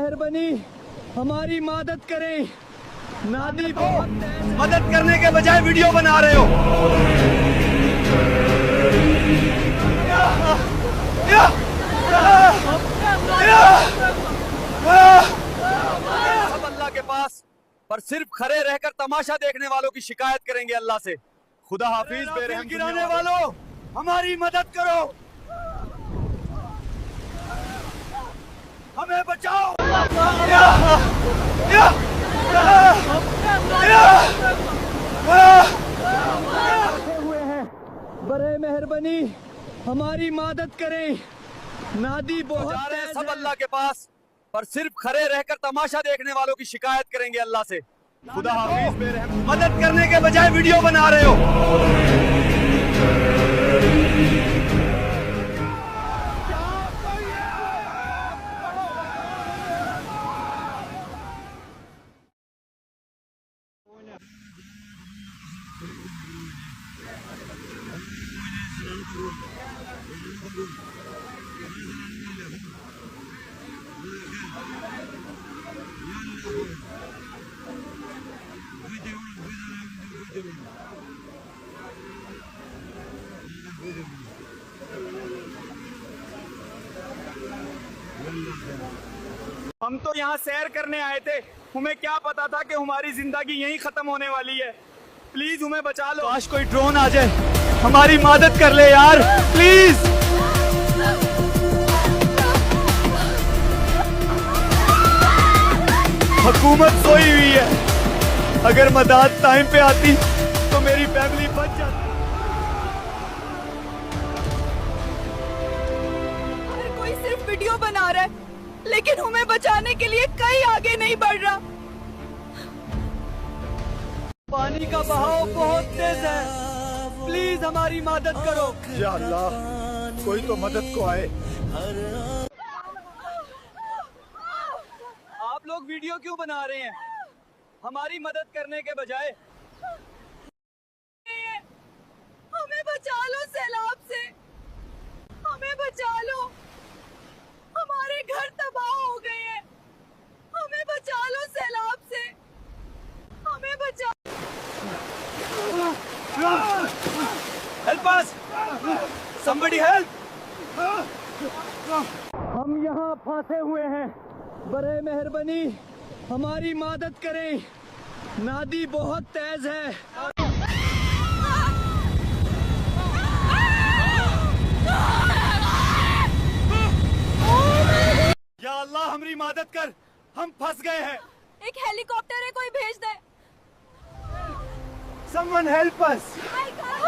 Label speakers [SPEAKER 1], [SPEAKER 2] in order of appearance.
[SPEAKER 1] मेहरबानी हमारी मदद करें। नादी बहुत
[SPEAKER 2] मदद करने के बजाय वीडियो बना रहे हो। सब अल्लाह के पास, पर सिर्फ खड़े रहकर तमाशा देखने वालों की शिकायत करेंगे अल्लाह से। खुदा हाफिज। बेरहम गिराने वालों, हमारी मदद करो, हमें बचाओ।
[SPEAKER 1] हुए हैं, बड़े मेहरबानी हमारी मदद करें। नादी बहुत
[SPEAKER 2] जा रहे हैं सब अल्लाह के पास, पर सिर्फ खड़े रहकर तमाशा देखने वालों की शिकायत करेंगे अल्लाह से। खुदा हाफिज। बेरहम। मदद करने के बजाय वीडियो बना रहे हो।
[SPEAKER 1] हम तो यहाँ सैर करने आए थे, हमें क्या पता था कि हमारी जिंदगी यहीं खत्म होने वाली है। प्लीज हमें बचा लो।
[SPEAKER 2] काश कोई ड्रोन आ जाए, हमारी मदद कर ले यार, प्लीज। हुकूमत सोई हुई है, अगर मदद टाइम पे आती तो मेरी फैमिली बच जाती।
[SPEAKER 3] हर कोई सिर्फ वीडियो बना रहा है, लेकिन हमें बचाने के लिए कहीं आगे नहीं बढ़ रहा।
[SPEAKER 2] पानी का बहाव बहुत तेज है, प्लीज हमारी मदद करो। या अल्लाह, कोई तो मदद को आए।
[SPEAKER 1] आप लोग वीडियो क्यों बना रहे हैं हमारी मदद करने के बजाय?
[SPEAKER 3] हमें बचा लो सैलाब से, हमें बचा लो, हमारे घर तबाह हो गए हैं, हमें बचा लो सैलाब से, हमें बचा।
[SPEAKER 2] Help us, somebody help.
[SPEAKER 1] हम यहाँ फंसे हुए हैं, बड़े मेहरबानी हमारी मदद करें। नादी बहुत तेज है।
[SPEAKER 2] या अल्लाह, हमारी मदद कर, हम फंस गए हैं।
[SPEAKER 3] एक हेलीकॉप्टर है, कोई भेज दे।
[SPEAKER 2] Someone help us.
[SPEAKER 3] I can't